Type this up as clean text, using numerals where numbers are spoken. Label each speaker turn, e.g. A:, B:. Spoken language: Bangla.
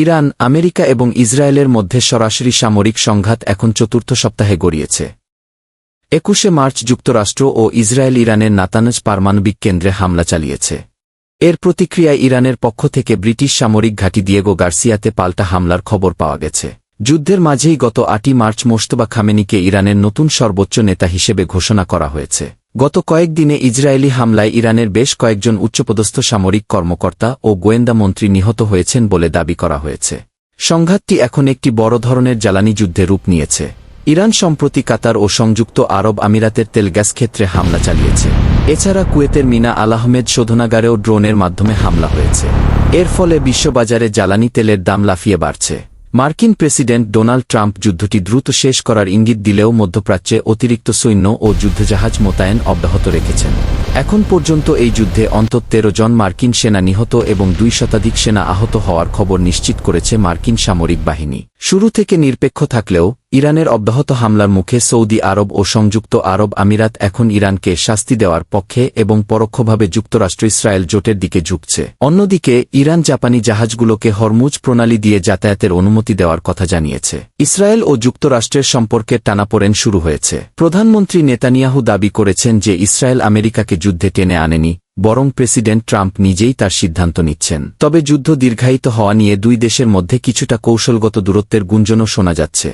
A: ইরান, আমেরিকা এবং ইসরায়েলের মধ্যে সরাসরি সামরিক সংঘাত এখন চতুর্থ সপ্তাহে গড়িয়েছে। 21 মার্চ যুক্তরাষ্ট্র ও ইসরায়েল ইরানের নাতানজ পারমাণবিক কেন্দ্রে হামলা চালিয়েছে। এর প্রতিক্রিয়ায় ইরানের পক্ষ থেকে ব্রিটিশ সামরিক ঘাঁটি দিয়েগো গার্সিয়াতে পাল্টা হামলার খবর পাওয়া গেছে। যুদ্ধের মাঝেই গত 8 মার্চ মোজতবা খামেনিকে ইরানের নতুন সর্বোচ্চ নেতা হিসেবে ঘোষণা করা হয়েছে। গত কয়েকদিনে ইসরায়েলি হামলায় ইরানের বেশ কয়েকজন উচ্চপদস্থ সামরিক কর্মকর্তা ও গোয়েন্দা মন্ত্রী নিহত হয়েছেন বলে দাবি করা হয়েছে। সংঘাতটি এখন একটি বড় ধরনের জ্বালানি যুদ্ধে রূপ নিয়েছে। ইরান সম্প্রতি কাতার ও সংযুক্ত আরব আমিরাতের তেল গ্যাস ক্ষেত্রে হামলা চালিয়েছে। এছাড়া কুয়েতের মিনা আল আহমেদ শোধনাগারেও ড্রোনের মাধ্যমে হামলা হয়েছে। এর ফলে বিশ্ববাজারে জ্বালানি তেলের দাম লাফিয়ে বাড়ছে। মার্কিন প্রেসিডেন্ট ডোনাল্ড ট্রাম্প যুদ্ধটি দ্রুত শেষ করার ইঙ্গিত দিলেও মধ্যপ্রাচ্যে অতিরিক্ত সৈন্য ও যুদ্ধজাহাজ মোতায়েন অব্যাহত রেখেছেন। এখন পর্যন্ত এই যুদ্ধে অন্তত 13 জন মার্কিন সেনা নিহত এবং 2 শতাধিক সেনা আহত হওয়ার খবর নিশ্চিত করেছে মার্কিন সামরিক বাহিনী। শুরু থেকে নিরপেক্ষ থাকলেও ইরানের অব্যাহত হামলার মুখে সৌদি আরব ও সংযুক্ত আরব আমিরাত এখন ইরানকে শাস্তি দেওয়ার পক্ষে এবং পরোক্ষভাবে যুক্তরাষ্ট্র ইসরায়েল জোটের দিকে ঝুঁকছে। অন্যদিকে ইরান জাপানি জাহাজগুলোকে হরমুজ প্রণালী দিয়ে যাতায়াতের অনুমতি দেওয়ার কথা জানিয়েছে। ইসরায়েল ও যুক্তরাষ্ট্রের সম্পর্কের টানাপোড়েন শুরু হয়েছে। প্রধানমন্ত্রী নেতানিয়াহু দাবি করেছেন যে ইসরায়েল আমেরিকাকে যুদ্ধে টেনে আনেনি, বরং প্রেসিডেন্ট ট্রাম্প নিজেই তার সিদ্ধান্ত নিচ্ছেন। তবে যুদ্ধ দীর্ঘায়িত হওয়া নিয়ে দুই দেশের মধ্যে কিছুটা কৌশলগত দূরত্বের গুঞ্জনও শোনা যাচ্ছে।